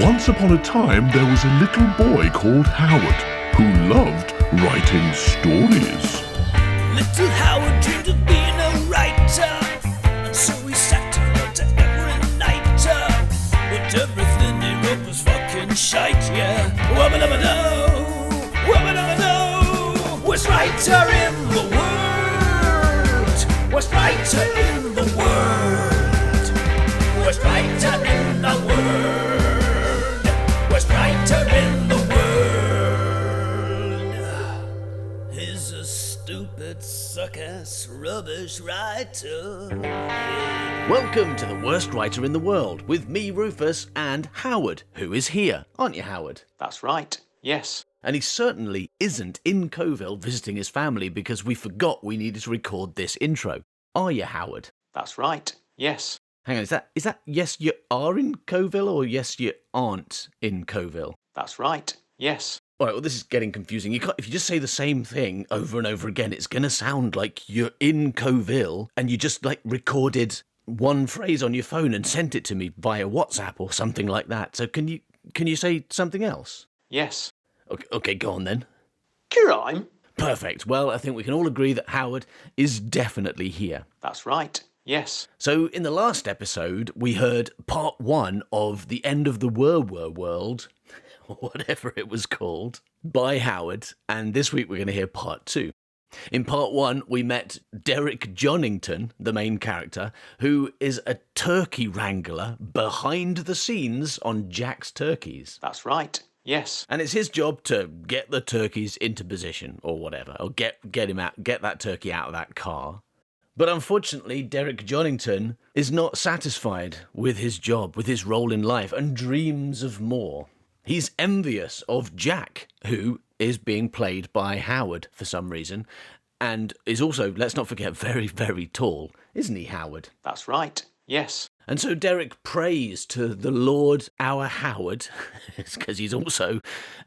Once upon a time, there was a little boy called Howard who loved writing stories. Little Howard dreamed of being a writer, and so he sat and wrote every night. But everything he wrote was fucking shite, yeah. Wubba-dubba-doo, wubba-dubba-doo. Worst writer in the world, worst writer in the world, worst writer in the world, worst writer in the world. He's a stupid, suck-ass, rubbish writer. Welcome to the worst writer in the world with me, Rufus, and Howard, who is here, aren't you, Howard? That's right, yes. And he certainly isn't in Coville visiting his family because we forgot we needed to record this intro. Are you, Howard? That's right, yes. Hang on, is that yes you are in Coville or yes you aren't in Coville? That's right, yes. All right, well, this is getting confusing. If you just say the same thing over and over again, it's going to sound like you're in Coville and you just, recorded one phrase on your phone and sent it to me via WhatsApp or something like that. So can you say something else? Yes. Okay, go on then. Crime? Perfect. Well, I think we can all agree that Howard is definitely here. That's right, yes. So in the last episode, we heard part 1 of The End of the WuWuWorld, or whatever it was called, by Howard, and this week we're going to hear part 2. In part 1, we met Derek Jonington, the main character, who is a turkey wrangler behind the scenes on Jack's Turkeys. That's right, yes. And it's his job to get the turkeys into position, or whatever, or get that turkey out of that car. But unfortunately, Derek Jonington is not satisfied with his job, with his role in life, and dreams of more. He's envious of Jack, who is being played by Howard for some reason, and is also, let's not forget, very, very tall. Isn't he, Howard? That's right, yes. And so Derek prays to the Lord, our Howard, because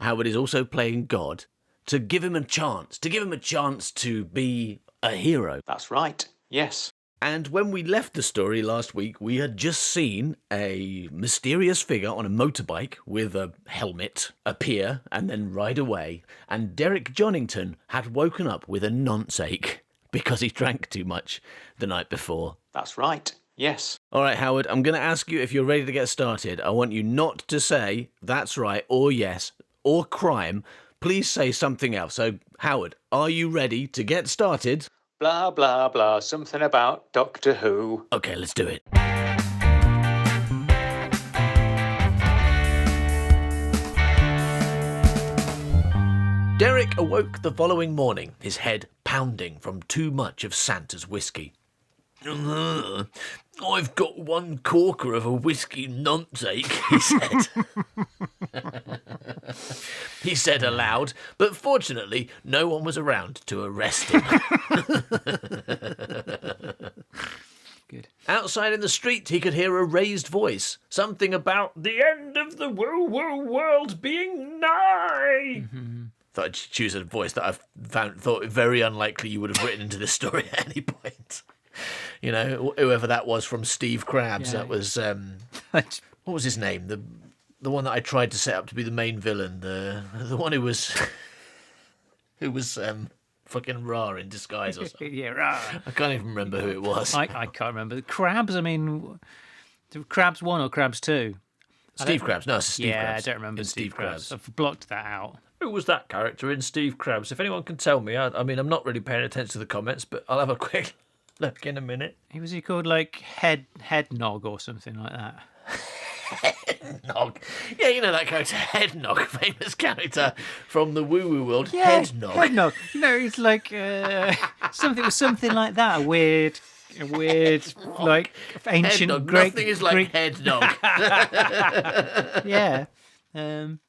Howard is also playing God, to give him a chance to be a hero. That's right, yes. And when we left the story last week, we had just seen a mysterious figure on a motorbike with a helmet appear and then ride away. And Derek Jonington had woken up with a nonce ache because he drank too much the night before. That's right, yes. All right, Howard, I'm going to ask you if you're ready to get started. I want you not to say that's right or yes or crime. Please say something else. So, Howard, are you ready to get started? Blah, blah, blah, something about Doctor Who. Okay, let's do it. Derek awoke the following morning, his head pounding from too much of Santa's whiskey. I've got one corker of a whiskey nonce ache, he said. He said aloud, but fortunately no one was around to arrest him. Good. Outside in the street, he could hear a raised voice. Something about the end of the WuWuWorld being nigh. Mm-hmm. Thought I'd choose a voice that I've thought very unlikely you would have written into this story at any point. You know, whoever that was from Steve Krabs, Yeah. that was, what was his name? The one that I tried to set up to be the main villain, the one who was fucking Ra in disguise or something. Yeah, rah. I can't even remember who it was. I can't remember. The Crabs, I mean, Crabs 1 or Crabs 2? Steve Krabs. No, it's Steve Krabs. Yeah, I don't remember In Steve Krabs. Krabs. I've blocked that out. Who was that character in Steve Krabs? If anyone can tell me, I mean, I'm not really paying attention to the comments, but I'll have a quick look in a minute. Was he called Head Nog or something like that? Headnog. Yeah, you know that character, Headnog, famous character from the WuWuWorld. Yeah, Headnog. Head Nog. No, it's like something like that. A weird like ancient Headnog. Greek. Nothing is like Headnog. Yeah.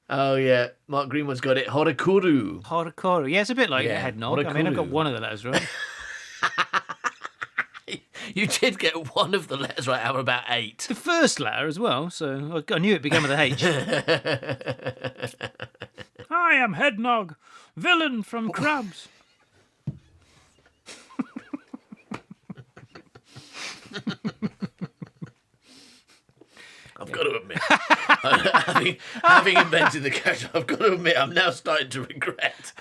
Oh yeah, Mark Greenwood's got it. Horikuru. Horikoru. Yeah, it's a bit like Yeah, Head Nog. I mean, I got Horikoru. one of the letters right. You did get one of the letters right out of about 8. The first letter as well, so I knew it began with a H. I am Head Nog, villain from Crabs. I've got to admit, I having invented the character, I've got to admit, I'm now starting to regret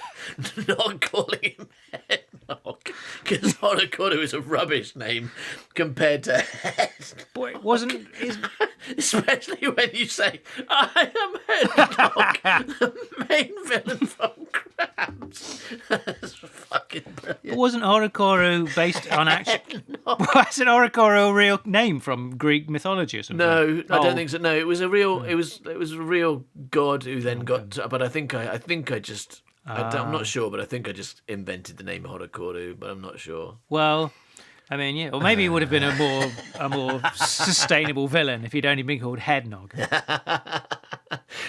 not calling him Headnog, because Horikoru is a rubbish name compared to Headnog. Boy, it wasn't. Especially when you say, I am Headnog, the main villain from Crabs. That's fucking brilliant. Wasn't Horikoru based on actual? Wasn't Horikoru a real name from Greek mythology or something? No, I don't think so. No, it was a real. It was a real god who then got. But I think I just. I'm not sure, but I think I just invented the name Horikoru, but I'm not sure. Well, I mean, yeah, or maybe it would have been a more sustainable villain if he'd only been called Headnog.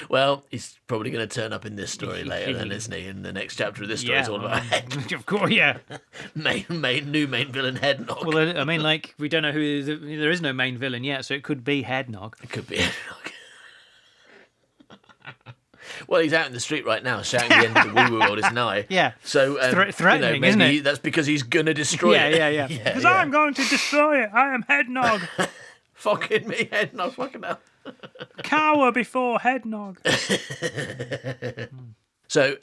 Well, he's probably going to turn up in this story later, then, isn't he? In the next chapter of this story, it's all about Headnog. Of course, yeah. New main villain Headnog. Well, I mean, like, we don't know who. There is no main villain yet, so it could be Headnog. It could be Headnog. Well, he's out in the street right now shouting the end of the WuWuWorld is nigh. Yeah. So threatening, maybe isn't it? That's because he's going to destroy it. Yeah. Because I'm going to destroy it. I am Headnog. Fucking me, Headnog. Fucking hell. Cower before Headnog. So,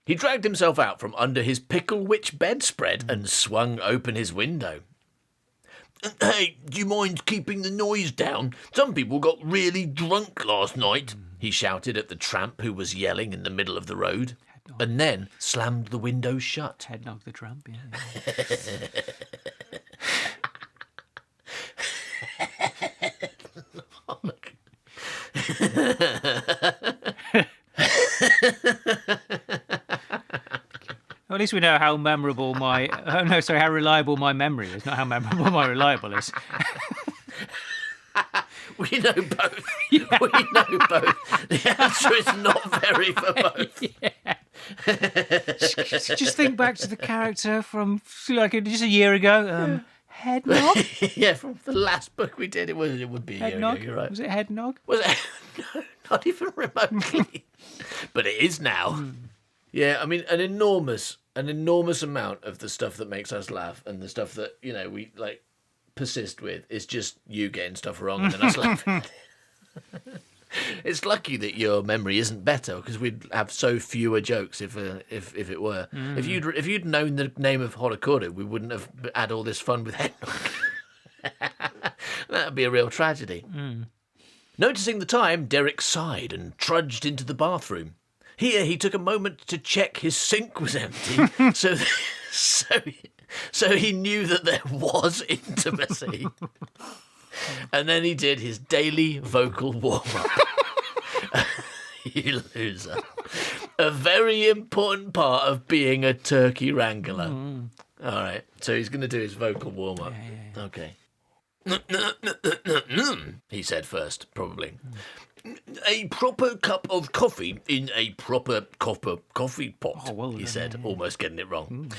he dragged himself out from under his pickle witch bedspread and swung open his window. Hey, do you mind keeping the noise down? Some people got really drunk last night, he shouted at the tramp who was yelling in the middle of the road, and then slammed the window shut. Headnog the tramp, yeah. Well, at least we know how memorable how reliable my memory is, not how memorable my reliable is. We know both. Yeah. We know both. The answer is not very for both. Yeah. Just think back to the character from just a year ago. Headnog? Yeah, from the last book we did, it would be a year ago, you're right. Was it Headnog? Was it? No, not even remotely. But it is now. Yeah, I mean, an enormous amount of the stuff that makes us laugh and the stuff that, we, persist with is just you getting stuff wrong and then us laughing. It's lucky that your memory isn't better, because we'd have so fewer jokes if it were. If you'd known the name of Horikoru, we wouldn't have had all this fun with Headnog. That'd be a real tragedy. Noticing the time, Derek sighed and trudged into the bathroom. Here he took a moment to check his sink was empty, so he knew that there was intimacy. And then he did his daily vocal warm-up. You loser. A very important part of being a turkey wrangler. All right, so he's going to do his vocal warm-up. Yeah. Okay. He said first, probably. A proper cup of coffee in a proper coffee pot, he said, almost getting it wrong.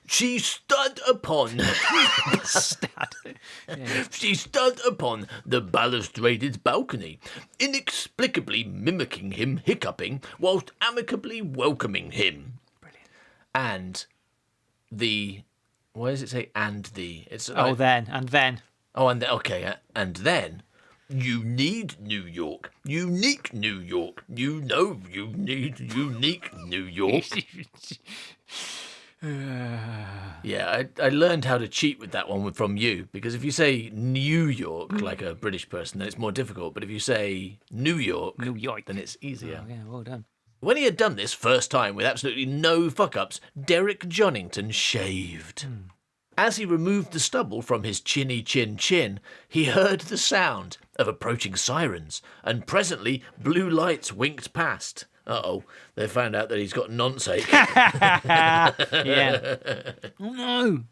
She stood upon... She stood upon the balustraded balcony, inexplicably mimicking him hiccuping, whilst amicably welcoming him. Brilliant. And the... Why does it say and the? It's and then. Oh, and then, okay, and then... You need New York. Unique New York. You know you need unique New York. Yeah, I learned how to cheat with that one from you, because if you say New York like a British person, then it's more difficult. But if you say New York, then it's easier. Oh, yeah, well done. When he had done this first time with absolutely no fuck-ups, Derek Jonington shaved. As he removed the stubble from his chinny chin, he heard the sound of approaching sirens, and presently blue lights winked past. Uh-oh, they found out that he's got nonsake. Yeah. Oh, no.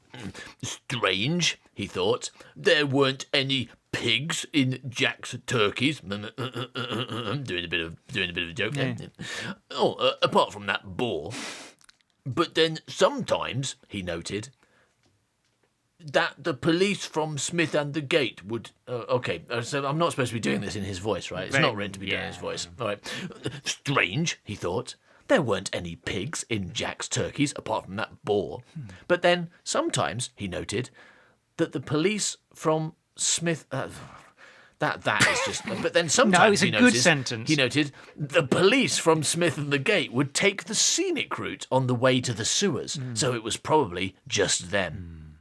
Strange, he thought. There weren't any pigs in Jack's turkeys. I'm doing a bit of a joke there. Apart from that boar. But then sometimes, he noted, that the police from Smith and the Gate would... so I'm not supposed to be doing this in his voice, right? It's not written to be done in his voice. All right. Strange, he thought. There weren't any pigs in Jack's turkeys, apart from that boar. But then, sometimes, he noted, that the police from Smith... that That is just... But then sometimes it's a good sentence. He noted, the police from Smith and the Gate would take the scenic route on the way to the sewers, so it was probably just them.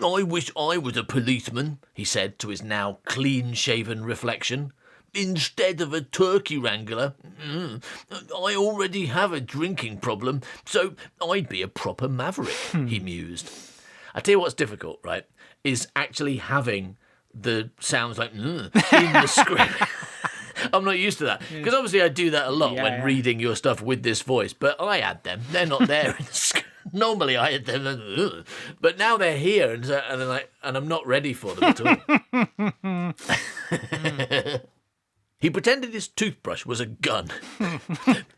I wish I was a policeman, he said to his now clean-shaven reflection. Instead of a turkey wrangler, I already have a drinking problem, so I'd be a proper maverick, he mused. I tell you what's difficult, right, is actually having the sounds like in the script. I'm not used to that, because obviously I do that a lot when reading your stuff with this voice, but I had them. They're not there in the script. Normally I had them, but now they're here, and they're like, and I'm not ready for them at all. He pretended his toothbrush was a gun.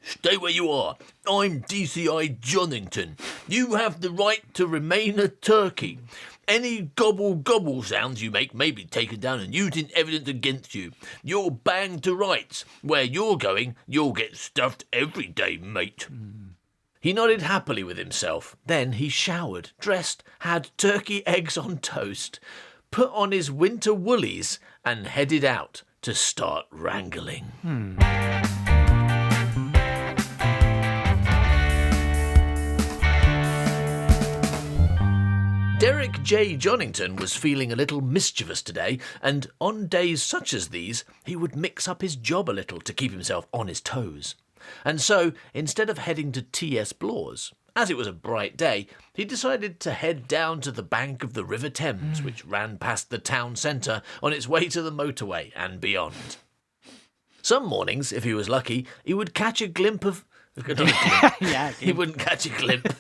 Stay where you are. I'm DCI Jonington. You have the right to remain a turkey. Any gobble-gobble sounds you make may be taken down and used in evidence against you. You're banged to rights. Where you're going, you'll get stuffed every day, mate. He nodded happily with himself. Then he showered, dressed, had turkey eggs on toast, put on his winter woolies, and headed out to start wrangling. Derek J. Jonington was feeling a little mischievous today, and on days such as these, he would mix up his job a little to keep himself on his toes. And so, instead of heading to T.S. Blaw's, as it was a bright day, he decided to head down to the bank of the River Thames, which ran past the town centre on its way to the motorway and beyond. Some mornings, if he was lucky, he would catch a glimpse of... He wouldn't catch a glimpse.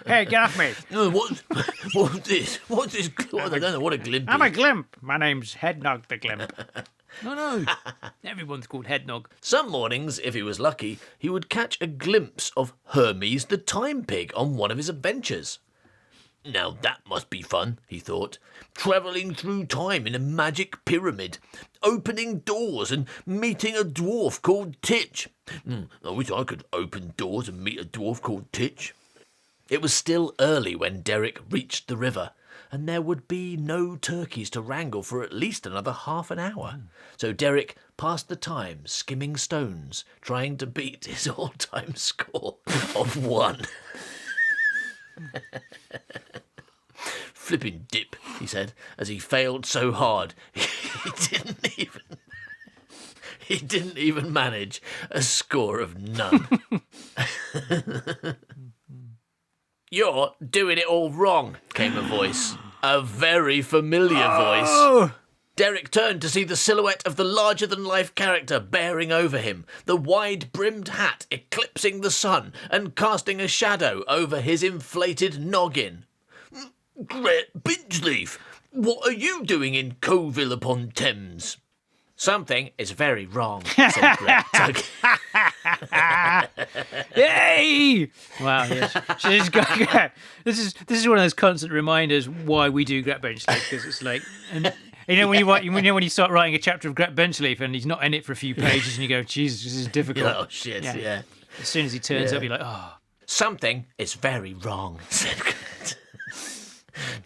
Hey, get off me. What's this? What's this? I don't know what a glimpse I'm is. a glimp. My name's Headnog the Glimp. No. Everyone's called Headnog. Some mornings, if he was lucky, he would catch a glimpse of Hermes the Time Pig on one of his adventures. Now that must be fun, he thought. Travelling through time in a magic pyramid, opening doors and meeting a dwarf called Titch. I wish I could open doors and meet a dwarf called Titch. It was still early when Derek reached the river, and there would be no turkeys to wrangle for at least another half an hour. So Derek passed the time skimming stones, trying to beat his all-time score of 1. Flipping dip, he said, as he failed so hard he didn't even manage a score of none. You're doing it all wrong, came a voice. A very familiar voice. Derek turned to see the silhouette of the larger-than-life character bearing over him, the wide-brimmed hat eclipsing the sun and casting a shadow over his inflated noggin. Gret Binchleaf, what are you doing in Coville-upon-Thames? Something is very wrong, said Gret. Yay! Wow, yes. She's got, this is one of those constant reminders why we do Gret Benchleaf, because it's like... You know when you start writing a chapter of Gret Benchleaf and he's not in it for a few pages and you go, Jesus, this is difficult. Oh, shit, yeah. As soon as he turns up, you're like, oh. Something is very wrong, said Gret,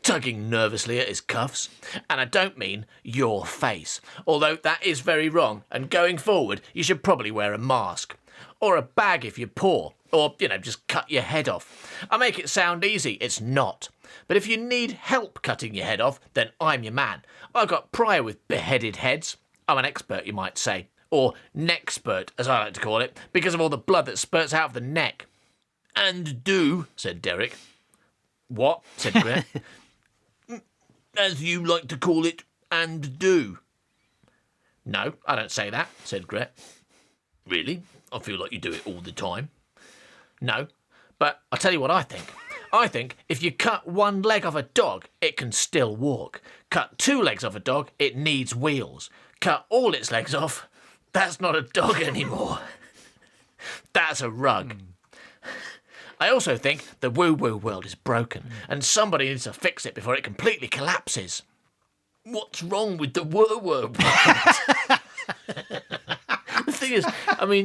tugging nervously at his cuffs. And I don't mean your face, although that is very wrong, and going forward, you should probably wear a mask. Or a bag if you're poor, or, just cut your head off. I make it sound easy, it's not. But if you need help cutting your head off, then I'm your man. I've got prior with beheaded heads. I'm an expert, you might say. Or neckspert, as I like to call it, because of all the blood that spurts out of the neck. And do, said Derek. What? Said Gret. As you like to call it, and do. No, I don't say that, said Gret. Really? I feel like you do it all the time. No, but I'll tell you what I think. I think if you cut one leg off a dog, it can still walk. Cut 2 legs off a dog, it needs wheels. Cut all its legs off, that's not a dog anymore. That's a rug. I also think the WuWuWorld is broken, and somebody needs to fix it before it completely collapses. What's wrong with the WuWuWorld? The thing is,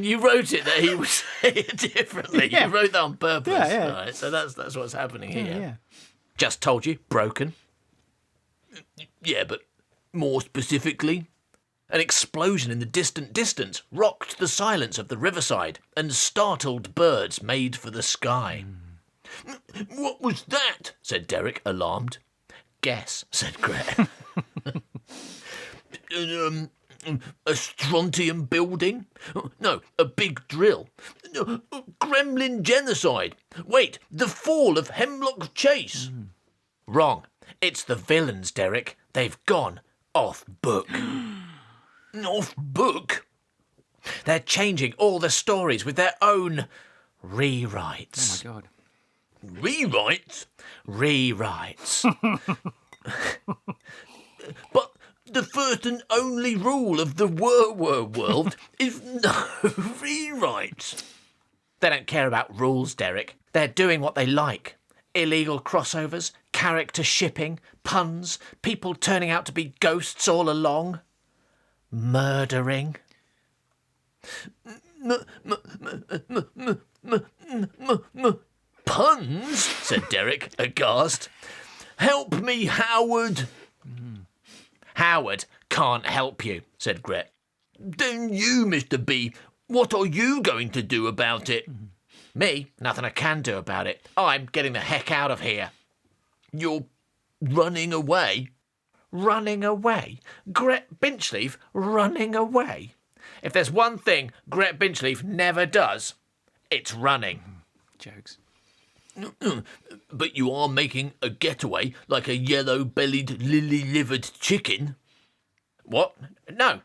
you wrote it that he would say it differently. Yeah. You wrote that on purpose. Yeah. Right, so that's what's happening here. Yeah. Just told you, broken. Yeah, but More specifically? An explosion in the distant distance rocked the silence of the riverside, and startled birds made for the sky. What was that? Said Derek, alarmed. Guess, said Gret. A strontium building? No, a big drill. Gremlin genocide. Wait, the fall of Hemlock Chase. Wrong. It's the villains, Derek. They've gone off book. Off book? They're changing all the stories with their own rewrites. Oh my God. Rewrites? Rewrites. But the first and only rule of the WuWuWorld is no rewrites. They don't care about rules, Derek. They're doing what they like. Illegal crossovers, character shipping, puns, people turning out to be ghosts all along. Murdering. Puns? Said Derek, aghast. Help me, Howard. Howard can't help you, said Gret. Then you, Mr. B, what are you going to do about it? Me? Nothing I can do about it. I'm getting the heck out of here. You're running away? Running away? Gret Binchleaf running away? If there's one thing Gret Binchleaf never does, it's running. Jokes. But you are making a getaway like a yellow-bellied, lily-livered chicken. What? No.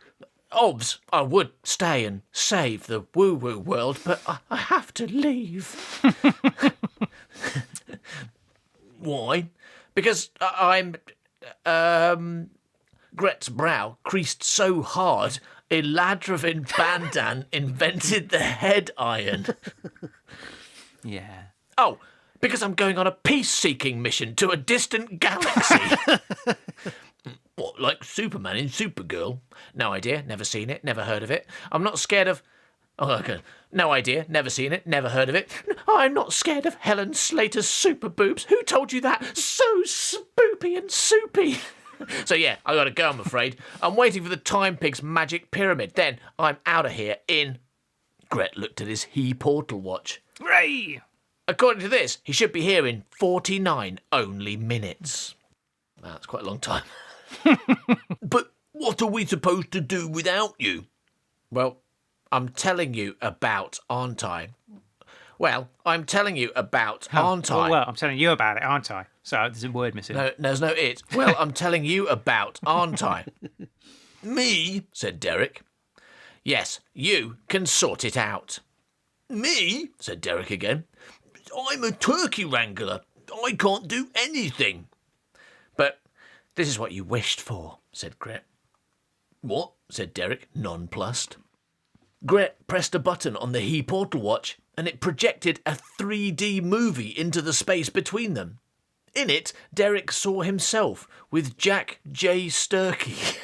Obs, I would stay and save the WuWuWorld, but I have to leave. Why? Because I'm... Gret's brow creased so hard, Eladravin Bandan invented the head iron. Yeah. Oh, because I'm going on a peace-seeking mission to a distant galaxy. What, like Superman in Supergirl? No idea, never seen it, never heard of it. I'm not scared of... Oh, okay. No idea, never seen it, never heard of it. I'm not scared of Helen Slater's super boobs. Who told you that? So spoopy and soupy. So yeah, I gotta go, I'm afraid. I'm waiting for the Time Pig's magic pyramid. Then I'm out of here in... Gret looked at his portal watch. Hooray! According to this, he should be here in 49 only minutes. Wow, that's quite a long time. But what are we supposed to do without you? Well, I'm telling you about, aren't I? Well, I'm telling you about, aren't I? Well, I'm telling you about it, aren't I? So there's a word missing. No, there's no it. Well, I'm telling you about, aren't I? Me? Said Derek. Yes, you can sort it out. Me? Said Derek again. I'm a turkey wrangler. I can't do anything. But this is what you wished for, said Gret. What? Said Derek, nonplussed. Gret pressed a button on the portal watch, and it projected a 3D movie into the space between them. In it, Derek saw himself with Jack J. Sturkey.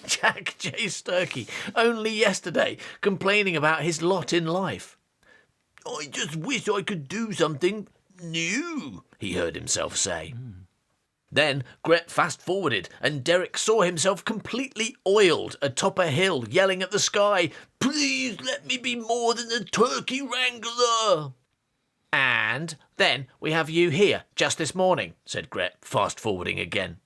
Jack J. Sturkey, only yesterday, complaining about his lot in life. I just wish I could do something new, he heard himself say. Then Gret fast-forwarded, and Derek saw himself completely oiled atop a hill, yelling at the sky, "Please let me be more than a turkey wrangler!" And then we have you here, just this morning, said Gret, fast-forwarding again.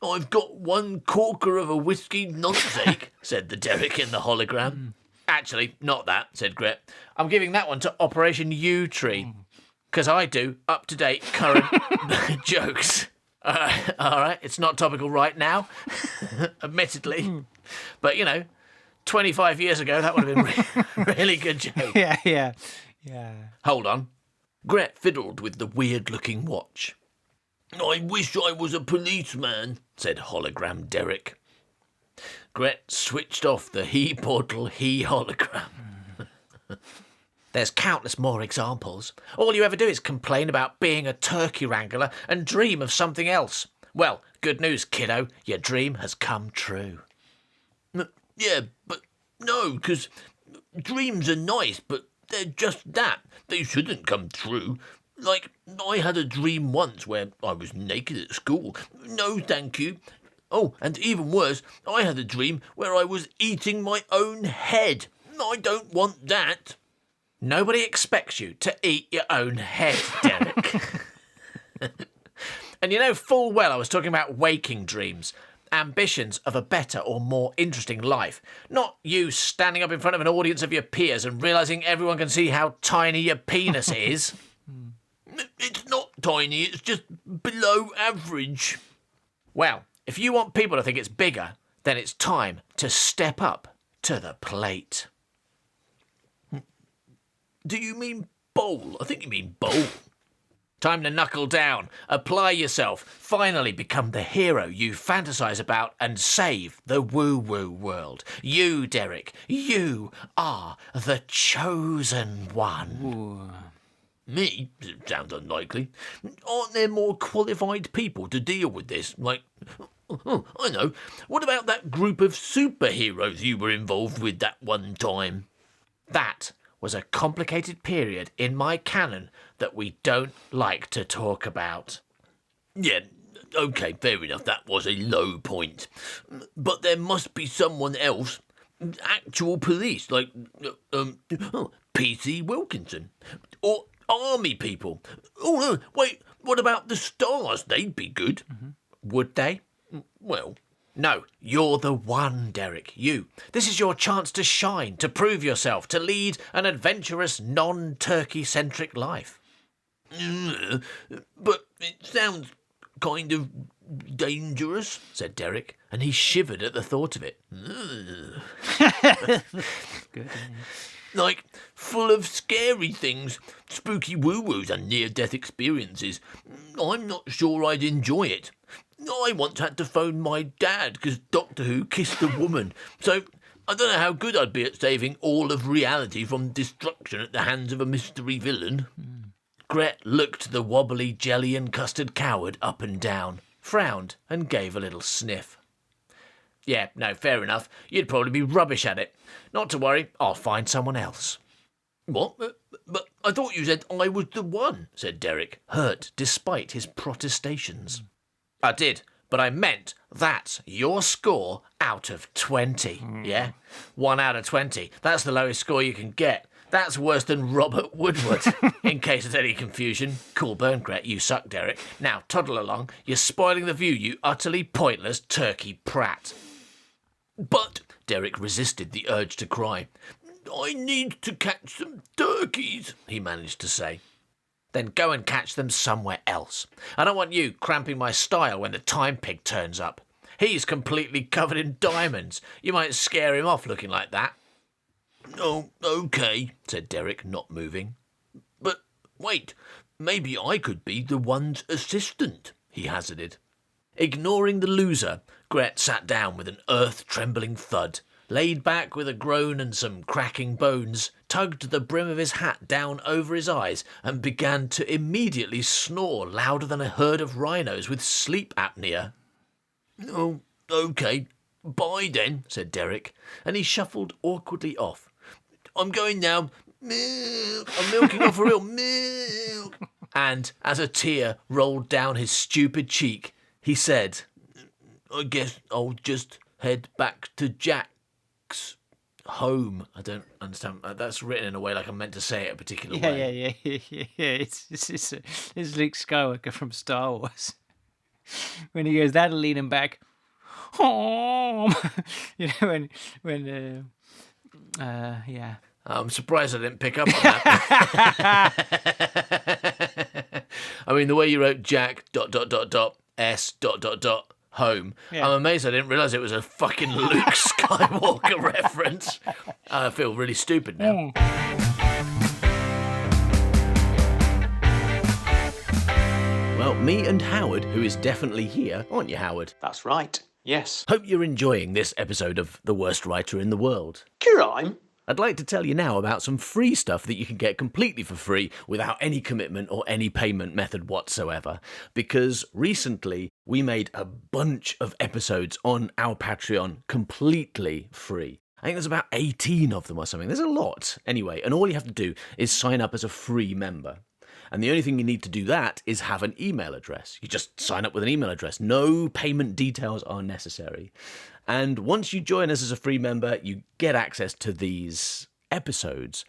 I've got one corker of a whiskey nonsache, said the Derek in the hologram. Actually, not that, said Gret. I'm giving that one to Operation U-Tree. Because I do up-to-date current jokes. All right, it's not topical right now, admittedly. But, 25 years ago, that would have been a really good joke. Yeah. Hold on. Gret fiddled with the weird-looking watch. I wish I was a policeman, said hologram Derek. Gret switched off the portal hologram. There's countless more examples. All you ever do is complain about being a turkey wrangler and dream of something else. Well, good news, kiddo. Your dream has come true. Yeah, but no, because dreams are nice, but they're just that. They shouldn't come true. Like, I had a dream once where I was naked at school. No, thank you. Oh, and even worse, I had a dream where I was eating my own head. I don't want that. Nobody expects you to eat your own head, Derek. And you know full well I was talking about waking dreams, ambitions of a better or more interesting life, not you standing up in front of an audience of your peers and realising everyone can see how tiny your penis is. It's not tiny, it's just below average. Well, if you want people to think it's bigger, then it's time to step up to the plate. Do you mean bowl? I think you mean bowl. Time to knuckle down, apply yourself, finally become the hero you fantasize about and save the woo-woo world. You, Derek, you are the chosen one. Ooh. Me? Sounds unlikely. Aren't there more qualified people to deal with this? Like, oh, I know. What about that group of superheroes you were involved with that one time? That was a complicated period in my canon that we don't like to talk about. Yeah, okay, fair enough, that was a low point. But there must be someone else. Actual police, like P.C. Wilkinson. Or army people. Oh, no, wait, what about the stars? They'd be good. Mm-hmm. Would they? Well, no, you're the one, Derek. You. This is your chance to shine, to prove yourself, to lead an adventurous, non-turkey-centric life. But it sounds kind of dangerous, said Derek, and he shivered at the thought of it. Good. Like, full of scary things, spooky woo-woos and near-death experiences. I'm not sure I'd enjoy it. I once had to phone my dad because Doctor Who kissed a woman, so I don't know how good I'd be at saving all of reality from destruction at the hands of a mystery villain. Gret looked the wobbly jelly and custard coward up and down, frowned and gave a little sniff. Yeah, no, fair enough. You'd probably be rubbish at it. Not to worry, I'll find someone else. What? But I thought you said I was the one, said Derek, hurt despite his protestations. I did, but I meant that's your score out of 20, yeah? 1 out of 20. That's the lowest score you can get. That's worse than Robert Woodward. In case there's any confusion. Cool burn, Gret, you suck, Derek. Now, toddle along. You're spoiling the view, you utterly pointless turkey prat. But, Derek resisted the urge to cry. I need to catch some turkeys, he managed to say. Then go and catch them somewhere else. I don't want you cramping my style when the time pig turns up. He's completely covered in diamonds. You might scare him off looking like that. Oh, okay, said Derek, not moving. But wait, maybe I could be the one's assistant, he hazarded. Ignoring the loser, Gret sat down with an earth-trembling thud, laid back with a groan and some cracking bones, tugged the brim of his hat down over his eyes, and began to immediately snore louder than a herd of rhinos with sleep apnea. Oh, okay, bye then, said Derek, and he shuffled awkwardly off. I'm going now. Milk. I'm milking off for real. Milk. And as a tear rolled down his stupid cheek, he said, I guess I'll just head back to Jack's home. I don't understand. That's written in a way like I'm meant to say it a particular way. Yeah. It's Luke Skywalker from Star Wars. When he goes, that'll lead him back home. You know, yeah. I'm surprised I didn't pick up on that. I mean, the way you wrote Jack ... S ... home. Yeah. I'm amazed I didn't realise it was a fucking Luke Skywalker reference. I feel really stupid now. Well, me and Howard, who is definitely here, aren't you, Howard? That's right. Yes. Hope you're enjoying this episode of The Worst Writer in the World. Crime? I'd like to tell you now about some free stuff that you can get completely for free without any commitment or any payment method whatsoever. Because recently we made a bunch of episodes on our Patreon completely free. I think there's about 18 of them or something. There's a lot. Anyway, and all you have to do is sign up as a free member. And the only thing you need to do that is have an email address. You just sign up with an email address. No payment details are necessary. And once you join us as a free member, you get access to these episodes,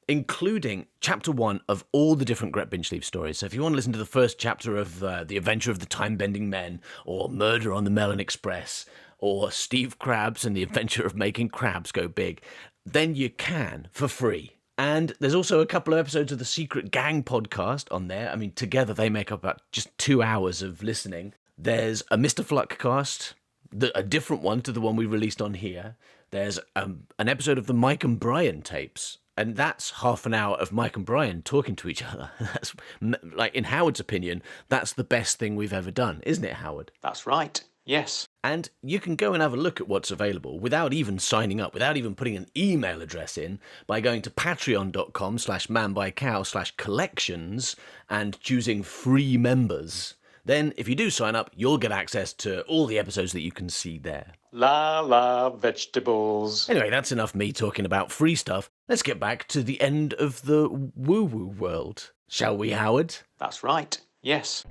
including chapter 1 of all the different Gret Binchleaf stories. So if you want to listen to the first chapter of The Adventure of the Time-Bending Men, or Murder on the Melon Express, or Steve Krabs and the Adventure of Making Crabs Go Big, then you can for free. And there's also a couple of episodes of the Secret Gang podcast on there. I mean, together they make up about just 2 hours of listening. There's a Mr. Fluck cast, a different one to the one we released on here. There's an episode of the Mike and Brian tapes, and that's half an hour of Mike and Brian talking to each other. That's, like, in Howard's opinion, that's the best thing we've ever done, isn't it, Howard? That's right. Yes. And you can go and have a look at what's available without even signing up, without even putting an email address in, by going to patreon.com/manbycow/collections and choosing free members. Then, if you do sign up, you'll get access to all the episodes that you can see there. La vegetables. Anyway, that's enough me talking about free stuff. Let's get back to the end of the WuWuWorld. Shall we, Howard? That's right. Yes.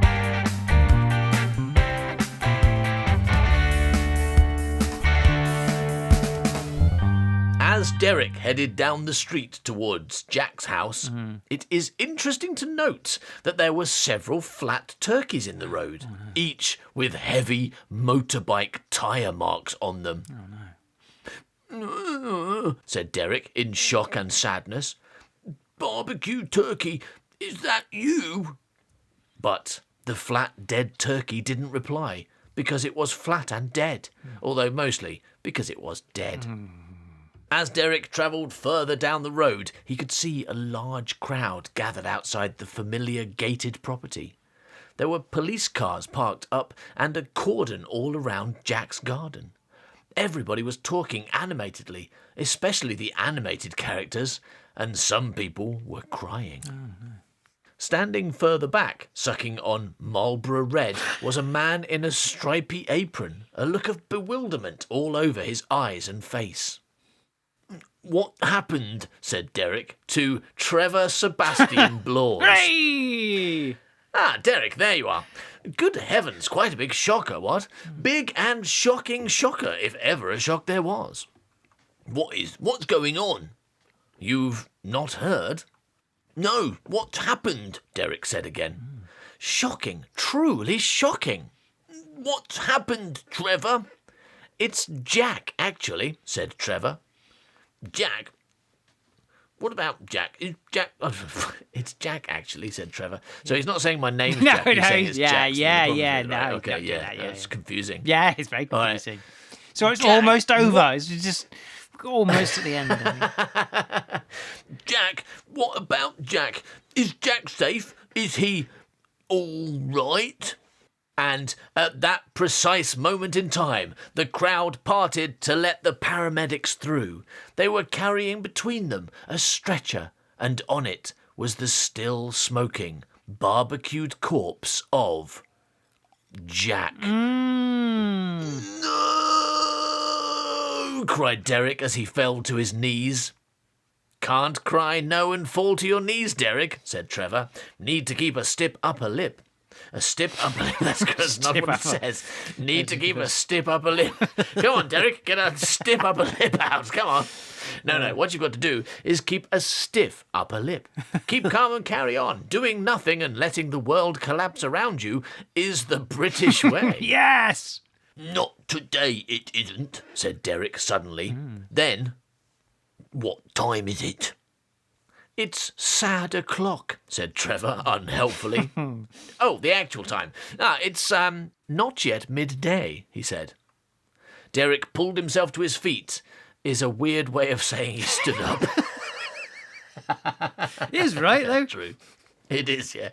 As Derek headed down the street towards Jack's house, it is interesting to note that there were several flat turkeys in the road, each with heavy motorbike tyre marks on them. Said Derek in shock and sadness. "Barbecue turkey, is that you?" But the flat dead turkey didn't reply, because it was flat and dead, although mostly because it was dead. As Derek travelled further down the road, he could see a large crowd gathered outside the familiar gated property. There were police cars parked up and a cordon all around Jack's garden. Everybody was talking animatedly, especially the animated characters, and some people were crying. Standing further back, sucking on Marlboro Red, was a man in a stripy apron, a look of bewilderment all over his eyes and face. "What happened?" said Derek to Trevor Sebastian Blaws. Hey! Ah, Derek, there you are. Good heavens, quite a big shocker, what? Big and shocking shocker, if ever a shock there was. What's going on? You've not heard? No, what happened? Derek said again. Shocking, truly shocking. What's happened, Trevor? It's Jack, actually, said Trevor. Jack? What about Jack? Is Jack? Oh, it's Jack, actually, said Trevor. So he's not saying my name's Jack. He's saying it's Jack. No. Okay, yeah, that's confusing. Yeah, it's very confusing. Right. So it's Jack, almost over. It's just almost at the end. Jack, what about Jack? Is Jack safe? Is he all right? And at that precise moment in time, the crowd parted to let the paramedics through. They were carrying between them a stretcher, and on it was the still smoking, barbecued corpse of Jack. No! Cried Derek as he fell to his knees. Can't cry no and fall to your knees, Derek, said Trevor. Need to keep a stiff upper lip. A stiff upper lip, that's not what it says. Need to keep a stiff upper lip. Come on, Derek, get a stiff upper lip out. Come on. No, what you've got to do is keep a stiff upper lip. Keep calm and carry on. Doing nothing and letting the world collapse around you is the British way. Yes! Not today, it isn't, said Derek suddenly. Then, what time is it? It's sad o'clock, said Trevor unhelpfully. Oh, the actual time. It's not yet midday, he said. Derek pulled himself to his feet, is a weird way of saying he stood up. He is right, though. True. It is, yeah.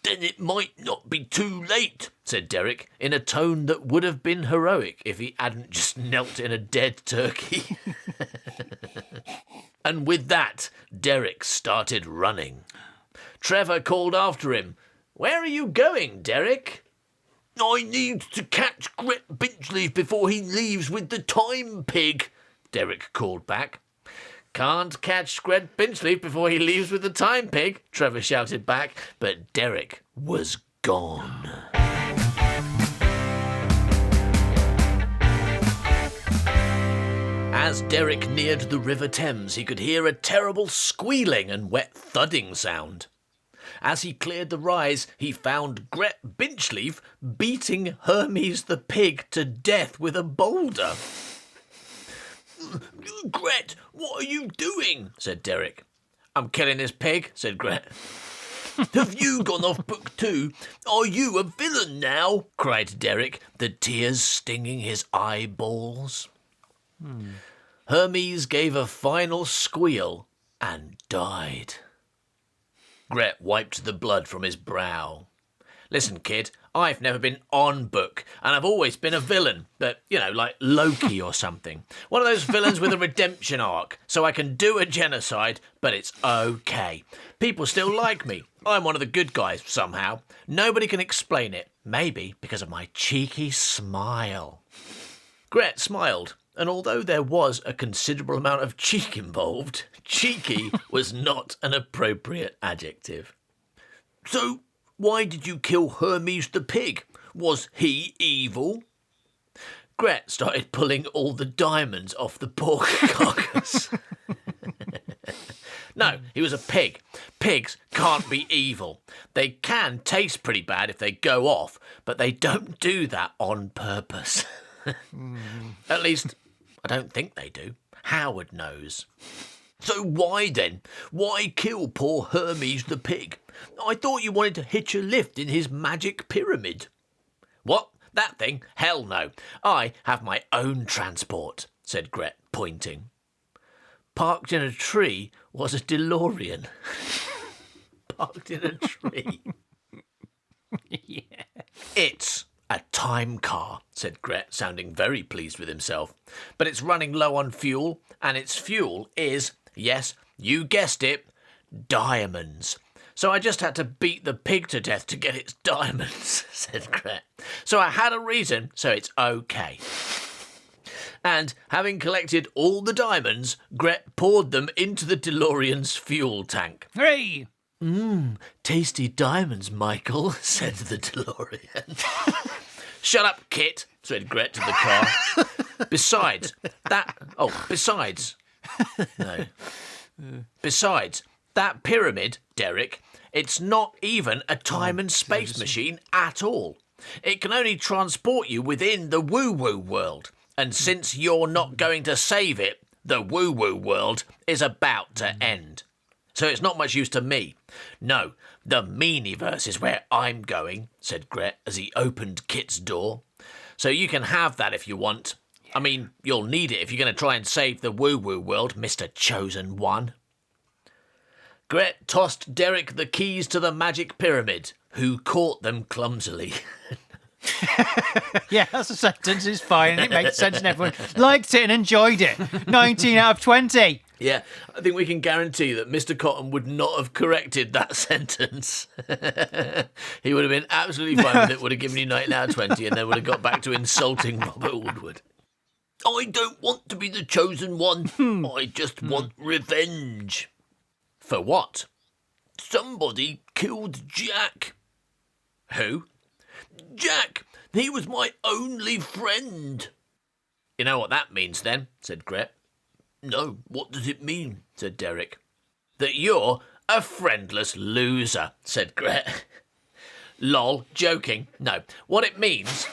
Then it might not be too late, said Derek, in a tone that would have been heroic if he hadn't just knelt in a dead turkey. And with that, Derek started running. Trevor called after him. Where are you going, Derek? I need to catch Gret Binchleaf before he leaves with the time pig, Derek called back. Can't catch Gret Pinchleaf before he leaves with the time pig, Trevor shouted back, but Derek was gone. As Derek neared the River Thames, he could hear a terrible squealing and wet thudding sound. As he cleared the rise, he found Gret Pinchleaf beating Hermes the pig to death with a boulder. "Gret, what are you doing?" said Derek. "I'm killing this pig," said Gret. "Have you gone off book too? Are you a villain now?" cried Derek, the tears stinging his eyeballs. Hermes gave a final squeal and died. Gret wiped the blood from his brow. "Listen, kid, I've never been on book, and I've always been a villain, but, like Loki or something. One of those villains with a redemption arc, so I can do a genocide, but it's okay. People still like me. I'm one of the good guys, somehow. Nobody can explain it, maybe because of my cheeky smile." Gret smiled, and although there was a considerable amount of cheek involved, cheeky was not an appropriate adjective. "So, why did you kill Hermes the pig? Was he evil?" Gret started pulling all the diamonds off the pork carcass. "No, he was a pig. Pigs can't be evil. They can taste pretty bad if they go off, but they don't do that on purpose." At least, I don't think they do. Howard knows. "So why then? Why kill poor Hermes the pig? I thought you wanted to hitch a lift in his magic pyramid." "What? That thing? Hell no. I have my own transport," said Gret, pointing. Parked in a tree was a DeLorean. Parked in a tree. Yeah. "It's a time car," said Gret, sounding very pleased with himself. "But it's running low on fuel, and its fuel is, yes, you guessed it, diamonds. So I just had to beat the pig to death to get its diamonds," said Gret. "So I had a reason, so it's okay." And, having collected all the diamonds, Gret poured them into the DeLorean's fuel tank. Hooray! "Tasty diamonds, Michael," said the DeLorean. "Shut up, Kit," said Gret to the car. Besides, that pyramid, Derek, it's not even a time and space machine at all. It can only transport you within the WuWuWorld. And since you're not going to save it, the WuWuWorld is about to end. So it's not much use to me. No, the Meaniverse is where I'm going," said Gret as he opened Kit's door. "So you can have that if you want. I mean, you'll need it if you're going to try and save the WuWuWorld, Mr. Chosen One." Gret tossed Derek the keys to the magic pyramid, who caught them clumsily. Yeah, that's a sentence. It's fine. It makes sense and everyone liked it and enjoyed it. 19 out of 20. Yeah, I think we can guarantee that Mr. Cotton would not have corrected that sentence. He would have been absolutely fine with it, would have given you 19 out of 20, and then would have got back to insulting Robert Woodward. "I don't want to be the chosen one. I just want revenge." "For what?" "Somebody killed Jack." "Who?" "Jack. He was my only friend." "You know what that means then," said Gret. "No, what does it mean?" said Derek. "That you're a friendless loser," said Gret. "Lol, joking. No, what it means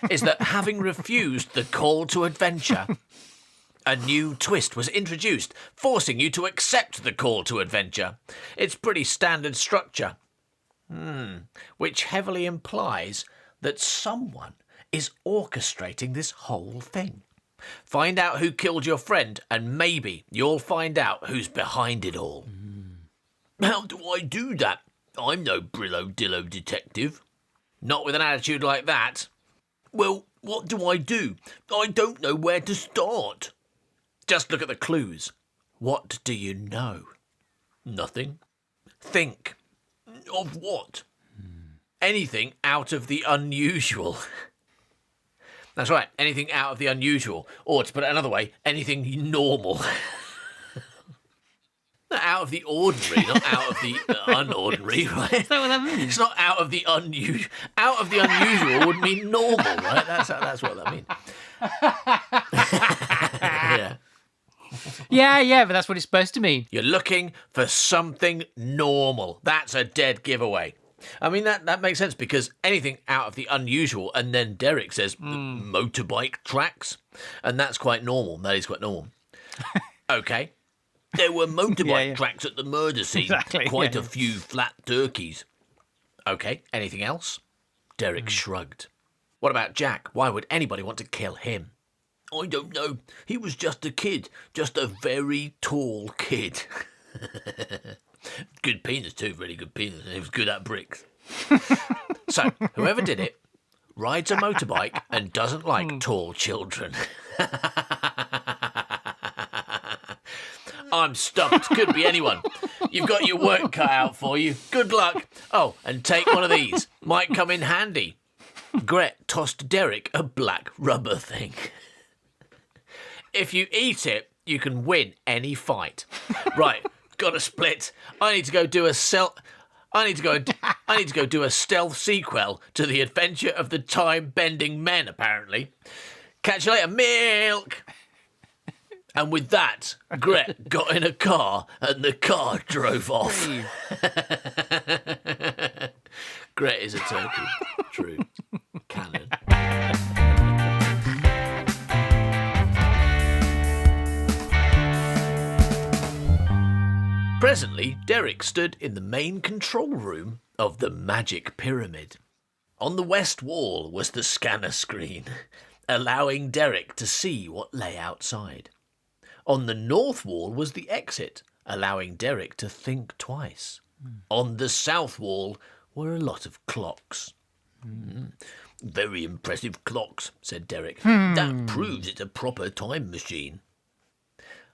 is that having refused the call to adventure, a new twist was introduced, forcing you to accept the call to adventure. It's pretty standard structure. Which heavily implies that someone is orchestrating this whole thing. Find out who killed your friend, and maybe you'll find out who's behind it all." "How do I do that? I'm no Brillo-Dillo detective." "Not with an attitude like that." "Well, what do I do? I don't know where to start." "Just look at the clues." "What do you know?" "Nothing." "Think." "Of what?" "Anything out of the unusual." That's right, anything out of the unusual. Or, to put it another way, anything normal. Out of the ordinary, not out of the unordinary, right? Is that what that means? It's not out of the unusual. Out of the unusual would mean normal, right? That's what that means. Yeah. Yeah, but that's what it's supposed to mean. You're looking for something normal. That's a dead giveaway. I mean, that makes sense because anything out of the unusual, and then Derek says motorbike tracks, and that's quite normal. That is quite normal. Okay. There were motorbike tracks at the murder scene. Exactly, Quite a few flat turkeys. Okay, anything else? Derek shrugged. What about Jack? Why would anybody want to kill him? I don't know. He was just a kid. Just a very tall kid. Good penis too, really good penis. He was good at bricks. So, whoever did it rides a motorbike and doesn't like tall children. I'm stumped. Could be anyone. You've got your work cut out for you. Good luck. Oh, and take one of these. Might come in handy. Gret tossed Derek a black rubber thing. If you eat it, you can win any fight. Right, got to split. I need to go do a stealth sequel to The Adventure of the Time-Bending Men, apparently. Catch you later, milk! And with that, Gret got in a car and the car drove off. Gret is a turkey. True. Canon. Presently, Derek stood in the main control room of the Magic Pyramid. On the west wall was the scanner screen, allowing Derek to see what lay outside. On the north wall was the exit, allowing Derek to think twice. On the south wall were a lot of clocks. Very impressive clocks, said Derek. That proves it's a proper time machine.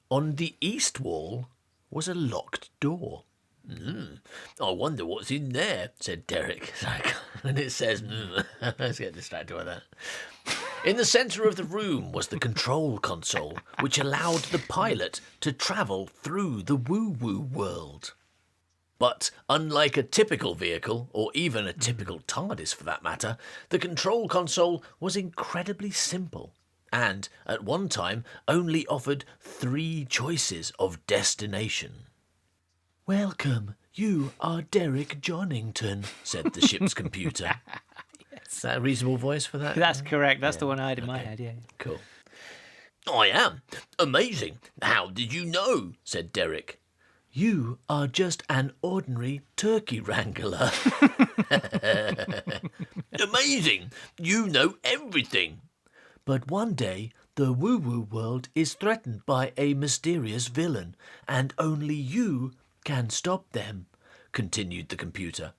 On the east wall was a locked door. I wonder what's in there, said Derek. And it says, let's get distracted by that. In the centre of the room was the control console, which allowed the pilot to travel through the WuWuWorld. But unlike a typical vehicle, or even a typical TARDIS for that matter, the control console was incredibly simple, and at one time only offered 3 choices of destination. Welcome, you are Derek Jonington, said the ship's computer. Is that a reasonable voice for that? That's correct. That's the one I had in my head, yeah. Cool. I am. Amazing. How did you know? Said Derek. You are just an ordinary turkey wrangler. Amazing. You know everything. But one day, the WuWuWorld is threatened by a mysterious villain, and only you can stop them, continued the computer.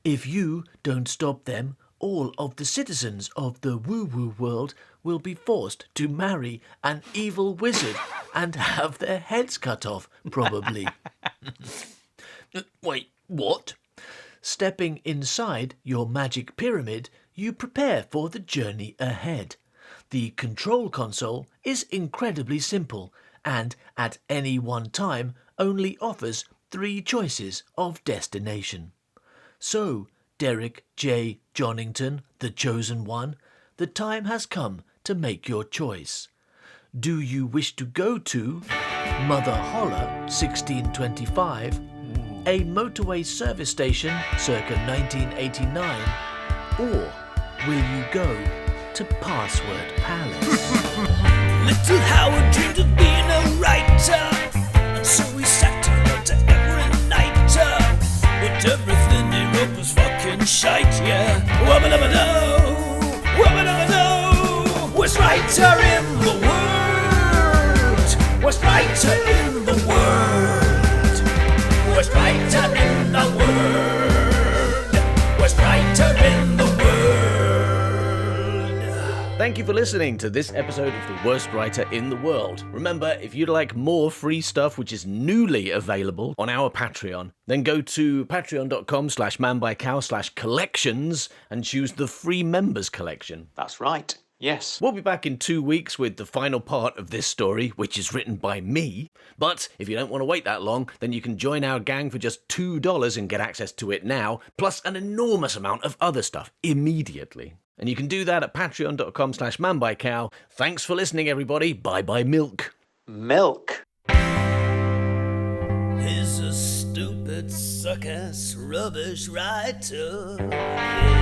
If you don't stop them, all of the citizens of the WuWuWorld will be forced to marry an evil wizard and have their heads cut off, probably. Wait, what? Stepping inside your magic pyramid, you prepare for the journey ahead. The control console is incredibly simple and at any one time only offers 3 choices of destination. So, Derek J. Jonington, the chosen one, the time has come to make your choice. Do you wish to go to Mother Holler 1625, a motorway service station circa 1989, or will you go to Password Palace? Little Howard dreamed of being a writer, and so he sat and wrote every night. But everything he wrote was fucking shite, yeah. Wubba-dubba-doo, wubba-dubba-doo. Worst writer in the world. Worst writer in the world. Worst writer in the world. Worst writer in the world. Thank you for listening to this episode of The Worst Writer in the World. Remember, if you'd like more free stuff, which is newly available on our Patreon, then go to patreon.com/manbycow/collections and choose the free members collection. That's right. Yes. We'll be back in 2 weeks with the final part of this story, which is written by me. But if you don't want to wait that long, then you can join our gang for just $2 and get access to it now, plus an enormous amount of other stuff immediately. And you can do that at patreon.com/manbycow. Thanks for listening, everybody. Bye-bye, milk. Milk. He's a stupid, suck-ass, rubbish writer. Yeah.